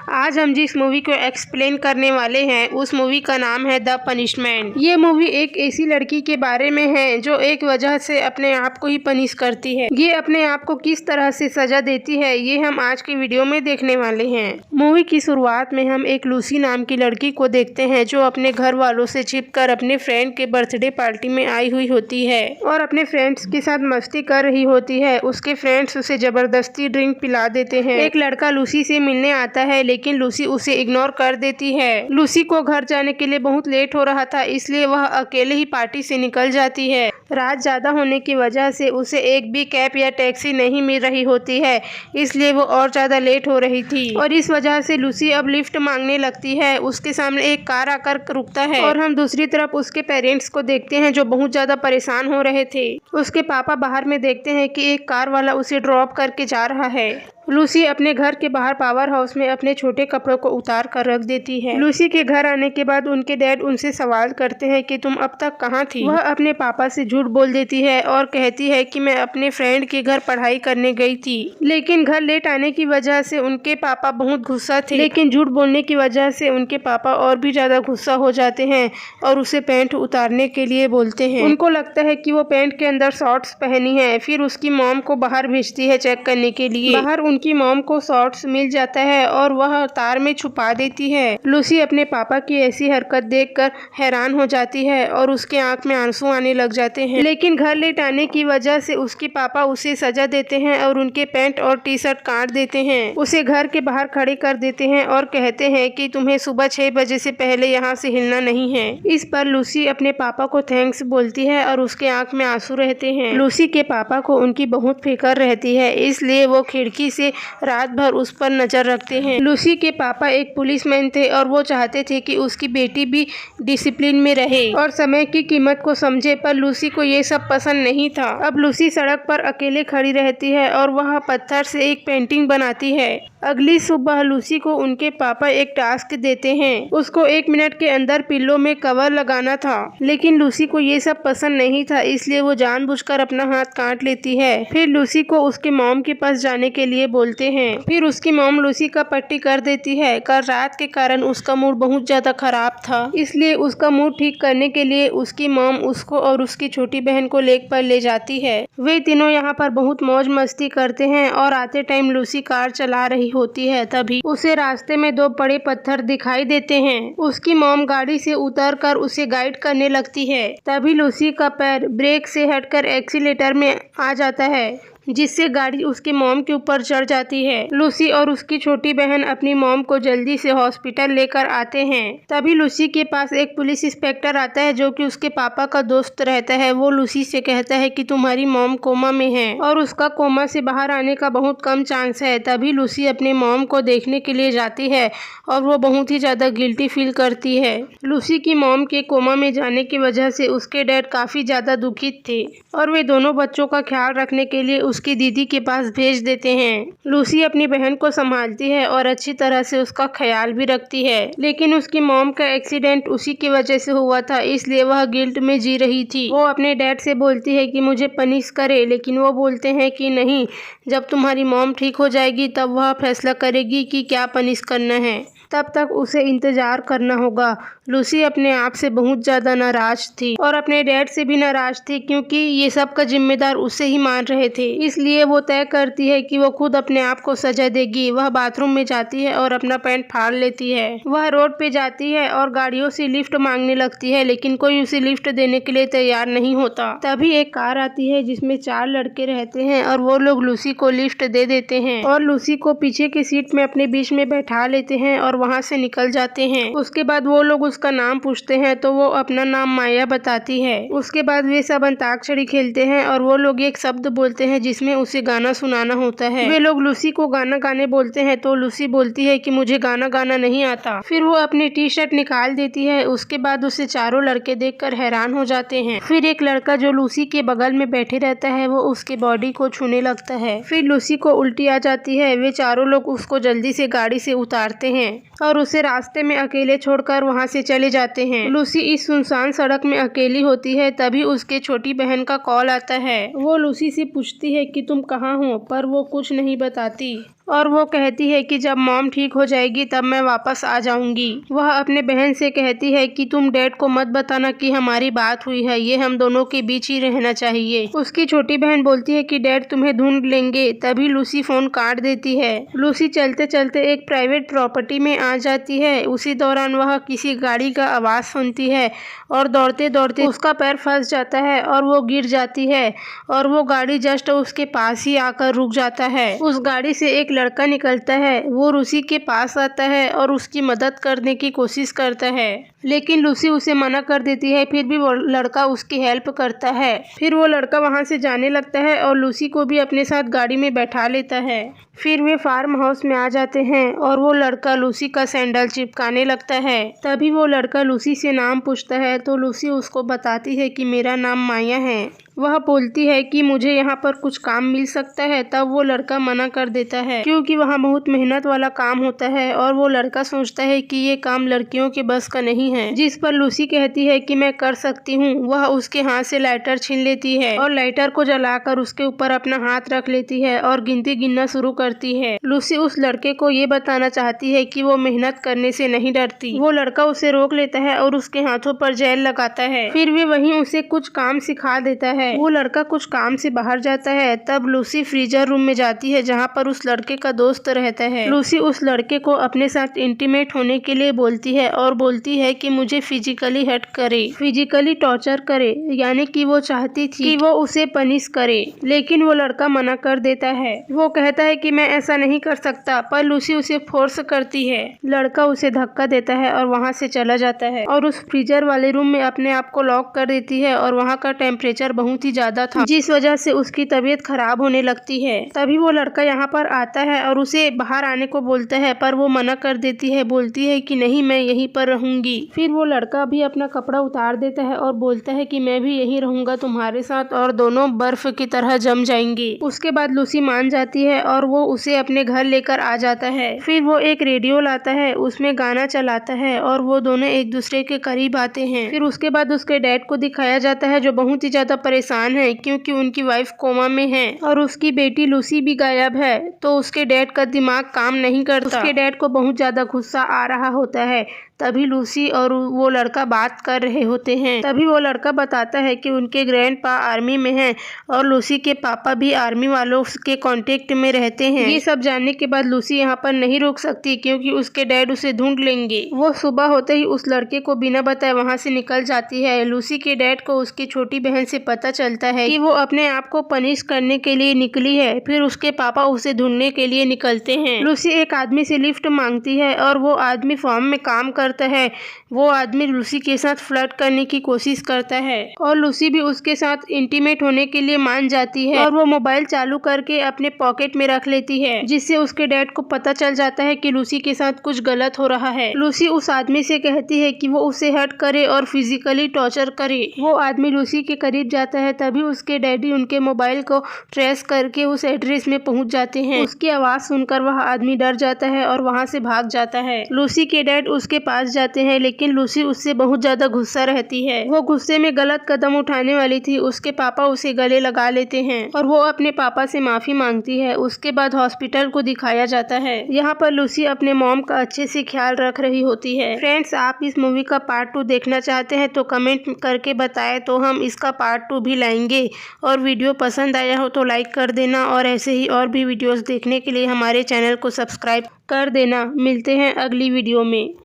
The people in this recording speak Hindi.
आज हम जिस मूवी को एक्सप्लेन करने वाले हैं उस मूवी का नाम है द पनिशमेंट। ये मूवी एक ऐसी लड़की के बारे में है जो एक वजह से अपने आप को ही पनिश करती है। ये अपने आप को किस तरह से सजा देती है ये हम आज की वीडियो में देखने वाले हैं। मूवी की शुरुआत में हम एक लूसी नाम की लड़की को देखते हैं जो अपने घर वालों से छिपकर अपने फ्रेंड के बर्थडे पार्टी में आई हुई होती है और अपने फ्रेंड्स के साथ मस्ती कर रही होती है। उसके फ्रेंड्स उसे जबरदस्ती ड्रिंक पिला देते हैं। एक लड़का लूसी से मिलने आता है लेकिन लूसी उसे इग्नोर कर देती है। लूसी को घर जाने के लिए बहुत लेट हो रहा था इसलिए वह अकेले ही पार्टी से निकल जाती है। रात ज्यादा होने की वजह से उसे एक भी कैब या टैक्सी नहीं मिल रही होती है इसलिए वो और ज्यादा लेट हो रही थी और इस वजह से लूसी अब लिफ्ट मांगने लगती है। उसके सामने एक कार आकर रुकता है और हम दूसरी तरफ उसके पेरेंट्स को देखते हैं जो बहुत ज्यादा परेशान हो रहे थे। उसके पापा बाहर में देखते हैं कि एक कार वाला उसे ड्रॉप करके जा रहा है। लूसी अपने घर के बाहर पावर हाउस में अपने छोटे कपड़ों को उतार कर रख देती है। लूसी के घर आने के बाद उनके डैड उनसे सवाल करते हैं कि तुम अब तक कहाँ थी। वह अपने पापा से झूठ बोल देती है और कहती है कि मैं अपने फ्रेंड के घर पढ़ाई करने गई थी लेकिन घर लेट आने की वजह से उनके पापा बहुत गुस्सा थे। लेकिन झूठ बोलने की वजह से उनके पापा और भी ज्यादा गुस्सा हो जाते हैं और उसे पैंट उतारने के लिए बोलते हैं। उनको लगता है कि वो पैंट के अंदर शॉर्ट्स पहनी है। फिर उसकी मॉम को बाहर भेजती है चेक करने के लिए। बाहर उनकी मॉम को शॉर्ट्स मिल जाता है और वह तार में छुपा देती है। लूसी अपने पापा की ऐसी हरकत देखकर हैरान हो जाती है और उसके आंख में आंसू आने लग जाते हैं। लेकिन घर लेट आने की वजह से उसके पापा उसे सजा देते हैं और उनके पैंट और टी शर्ट काट देते हैं। उसे घर के बाहर खड़े कर देते हैं और कहते हैं कि तुम्हें सुबह 6 बजे से पहले यहाँ से हिलना नहीं है। इस पर लूसी अपने पापा को थैंक्स बोलती है और उसके आंख में आंसू रहते हैं। लूसी के पापा को उनकी बहुत फिक्र रहती है इसलिए वो खिड़की से रात भर उस पर नजर रखते हैं। लूसी के पापा एक पुलिसमैन थे और वो चाहते थे कि उसकी बेटी भी डिसिप्लिन में रहे और समय की कीमत को समझे, पर लूसी को ये सब पसंद नहीं था। अब लूसी सड़क पर अकेले खड़ी रहती है और वह पत्थर से एक पेंटिंग बनाती है। अगली सुबह लूसी को उनके पापा एक टास्क देते हैं। उसको 1 मिनट के अंदर पिल्लो में कवर लगाना था लेकिन लूसी को ये सब पसंद नहीं था इसलिए वो जानबूझकर अपना हाथ काट लेती है। फिर लूसी को उसके मॉम के पास जाने के लिए बोलते हैं। फिर उसकी मॉम लूसी का पट्टी कर देती है। कल रात के कारण उसका मूड बहुत ज्यादा खराब था इसलिए उसका मूड ठीक करने के लिए उसकी मॉम उसको और उसकी छोटी बहन को लेक पर ले जाती है। वे तीनों यहाँ पर बहुत मौज मस्ती करते हैं और आते टाइम लूसी कार चला रही होती है तभी उसे रास्ते में 2 बड़े पत्थर दिखाई देते हैं। उसकी मॉम गाड़ी से उतरकर उसे गाइड करने लगती है। तभी लूसी का पैर ब्रेक से हटकर एक्सीलेटर में आ जाता है जिससे गाड़ी उसके मॉम के ऊपर चढ़ जाती है। लूसी और उसकी छोटी बहन अपनी मॉम को जल्दी से हॉस्पिटल लेकर आते हैं। तभी लूसी के पास एक पुलिस इंस्पेक्टर आता है जो कि उसके पापा का दोस्त रहता है। वो लूसी से कहता है कि तुम्हारी मॉम कोमा में है और उसका कोमा से बाहर आने का बहुत कम चांस है। तभी लूसी अपनी मॉम को देखने के लिए जाती है और वो बहुत ही ज्यादा गिल्टी फील करती है। लूसी की मॉम के कोमा में जाने की वजह से उसके डैड काफी ज्यादा दुखित थे और वे दोनों बच्चों का ख्याल रखने के लिए उसकी दीदी के पास भेज देते हैं। लूसी अपनी बहन को संभालती है और अच्छी तरह से उसका ख्याल भी रखती है लेकिन उसकी मॉम का एक्सीडेंट उसी की वजह से हुआ था इसलिए वह गिल्ट में जी रही थी। वो अपने डैड से बोलती है कि मुझे पनिश करे लेकिन वो बोलते हैं कि नहीं, जब तुम्हारी मॉम ठीक हो जाएगी तब वह फैसला करेगी कि क्या पनिश करना है, तब तक उसे इंतजार करना होगा। लूसी अपने आप से बहुत ज्यादा नाराज थी और अपने डैड से भी नाराज थी क्योंकि ये सब का जिम्मेदार उसे ही मान रहे थे। इसलिए वो तय करती है कि वो खुद अपने आप को सजा देगी। वह बाथरूम में जाती है और अपना पैंट फाड़ लेती है। वह रोड पे जाती है और गाड़ियों से लिफ्ट मांगने लगती है लेकिन कोई उसे लिफ्ट देने के लिए तैयार नहीं होता। तभी एक कार आती है जिसमें 4 लड़के रहते हैं और वो लोग लूसी को लिफ्ट दे देते हैं और लूसी को पीछे की सीट में अपने बीच में बैठा लेते हैं और वहाँ से निकल जाते हैं। उसके बाद वो लोग उसका नाम पूछते हैं तो वो अपना नाम माया बताती है। उसके बाद वे सब अंताक्षरी खेलते हैं और वो लोग एक शब्द बोलते हैं जिसमें उसे गाना सुनाना होता है। वे लोग लूसी को गाना गाने बोलते हैं तो लूसी बोलती है कि मुझे गाना गाना नहीं आता। फिर वो अपनी टी शर्ट निकाल देती है। उसके बाद उसे चारों लड़के देखकर हैरान हो जाते हैं। फिर एक लड़का जो लूसी के बगल में बैठे रहता है वो उसके बॉडी को छूने लगता है। फिर लूसी को उल्टी आ जाती है। वे चारों लोग उसको जल्दी से गाड़ी से उतारते हैं और उसे रास्ते में अकेले छोड़कर वहां से चले जाते हैं। लूसी इस सुनसान सड़क में अकेली होती है। तभी उसके छोटी बहन का कॉल आता है। वो लूसी से पूछती है कि तुम कहाँ हो, पर वो कुछ नहीं बताती और वो कहती है कि जब मॉम ठीक हो जाएगी तब मैं वापस आ जाऊंगी। वह अपने बहन से कहती है कि तुम डैड को मत बताना कि हमारी बात हुई है, ये हम दोनों के बीच ही रहना चाहिए। उसकी छोटी बहन बोलती है कि डैड तुम्हें ढूंढ लेंगे। तभी लूसी फोन काट देती है। लूसी चलते चलते एक प्राइवेट प्रॉपर्टी में आ जाती है। उसी दौरान वह किसी गाड़ी का आवाज सुनती है और दौड़ते दौड़ते उसका पैर फंस जाता है और वो गिर जाती है और वो गाड़ी जस्ट उसके पास ही आकर रुक जाता है। उस गाड़ी से एक लड़का निकलता है। वो लूसी के पास आता है और उसकी मदद करने की कोशिश करता है, लेकिन लूसी उसे मना कर देती है। फिर भी वो लड़का उसकी हेल्प करता है। फिर वो लड़का वहां से जाने लगता है और लूसी को भी अपने साथ गाड़ी में बैठा लेता है। फिर वे फार्म हाउस में आ जाते हैं और वो लड़का लूसी का सैंडल चिपकाने लगता है। तभी वो लड़का लूसी से नाम पूछता है तो लूसी उसको बताती है कि मेरा नाम माया है। वह बोलती है कि मुझे यहाँ पर कुछ काम मिल सकता है। तब वो लड़का मना कर देता है क्योंकि वहाँ बहुत मेहनत वाला काम होता है और वो लड़का सोचता है कि ये काम लड़कियों के बस का नहीं है। जिस पर लूसी कहती है कि मैं कर सकती हूँ। वह उसके हाथ से लाइटर छीन लेती है और लाइटर को जलाकर उसके ऊपर अपना हाथ रख लेती है और गिनती गिनना शुरू करती है। लूसी उस लड़के को ये बताना चाहती है कि वो मेहनत करने से नहीं डरती। वो लड़का उसे रोक लेता है और उसके हाथों पर जेल लगाता है। फिर वे वहीं उसे कुछ काम सिखा देता है। वो लड़का कुछ काम से बाहर जाता है। तब लूसी फ्रीजर रूम में जाती है जहाँ पर उस लड़के का दोस्त रहता है। लूसी उस लड़के को अपने साथ इंटीमेट होने के लिए बोलती है और बोलती है कि मुझे फिजिकली हर्ट करे, फिजिकली टॉर्चर करे, यानी कि वो चाहती थी कि वो उसे पनिश करे, लेकिन वो लड़का मना कर देता है। वो कहता है कि मैं ऐसा नहीं कर सकता, पर लूसी उसे फोर्स करती है। लड़का उसे धक्का देता है और वहाँ से चला जाता है और उस फ्रीजर वाले रूम में अपने आप को लॉक कर देती है और वहाँ का टेम्परेचर बहुत ही ज्यादा था, जिस वजह से उसकी तबीयत खराब होने लगती है। तभी वो लड़का यहाँ पर आता है और उसे बाहर आने को बोलता है, पर वो मना कर देती है। बोलती है कि नहीं, मैं यहीं पर रहूंगी। फिर वो लड़का भी अपना कपड़ा उतार देता है और बोलता है कि मैं भी यहीं रहूंगा तुम्हारे साथ, और दोनों बर्फ की तरह जम जाएंगे। उसके बाद लूसी मान जाती है और वो उसे अपने घर लेकर आ जाता है। फिर वो एक रेडियो लाता है, उसमें गाना चलाता है और वो दोनों एक दूसरे के करीब आते हैं। फिर उसके बाद उसके डैड को दिखाया जाता है जो बहुत ही ज्यादा परेशान है क्योंकि उनकी वाइफ कोमा में है और उसकी बेटी लूसी भी गायब है। तो उसके डैड का दिमाग काम नहीं करता। उसके डैड को बहुत ज्यादा गुस्सा आ रहा होता है। तभी लूसी और वो लड़का बात कर रहे होते हैं। तभी वो लड़का बताता है कि उनके ग्रैंडपा आर्मी में हैं और लूसी के पापा भी आर्मी वालों के कांटेक्ट में रहते हैं। ये सब जानने के बाद लूसी यहाँ पर नहीं रुक सकती क्योंकि उसके डैड उसे ढूंढ लेंगे। वो सुबह होते ही उस लड़के को बिना बताए वहाँ से निकल जाती है। लूसी के डैड को उसकी छोटी बहन से पता चलता है कि वो अपने आप को पनिश करने के लिए निकली है। फिर उसके पापा उसे ढूंढने के लिए निकलते हैं। लूसी एक आदमी से लिफ्ट मांगती है और वो आदमी फॉर्म में काम करता है। वो आदमी लूसी के साथ फ्लर्ट करने की कोशिश करता है और लूसी भी उसके साथ इंटीमेट होने के लिए मान जाती है और वो मोबाइल चालू करके अपने पॉकेट में रख लेती है, जिससे उसके डैड को पता चल जाता है कि लूसी के साथ कुछ गलत हो रहा है। लूसी उस आदमी से कहती है कि वो उसे हर्ट करे और फिजिकली टॉर्चर करे। वो आदमी लूसी के करीब जाता है। तभी उसके डैडी उनके मोबाइल को ट्रेस करके उस एड्रेस में पहुंच जाते हैं। उसकी आवाज सुनकर वह आदमी डर जाता है और वहाँ से भाग जाता है। लूसी के डैड उसके पास जाते हैं, लेकिन लूसी उससे बहुत ज्यादा गुस्सा रहती है। वो गुस्से में गलत कदम उठाने वाली थी। उसके पापा उसे गले लगा लेते हैं और वो अपने पापा से माफी मांगती है। उसके बाद हॉस्पिटल को दिखाया जाता है। यहाँ पर लूसी अपने मॉम का अच्छे से ख्याल रख रही होती है। फ्रेंड्स, आप इस मूवी का पार्ट 2 देखना चाहते हैं तो कमेंट करके बताएं, तो हम इसका पार्ट 2 भी लाएंगे। और वीडियो पसंद आया हो तो लाइक कर देना और ऐसे ही और भी वीडियोस देखने के लिए हमारे चैनल को सब्सक्राइब कर देना। मिलते हैं अगली वीडियो में।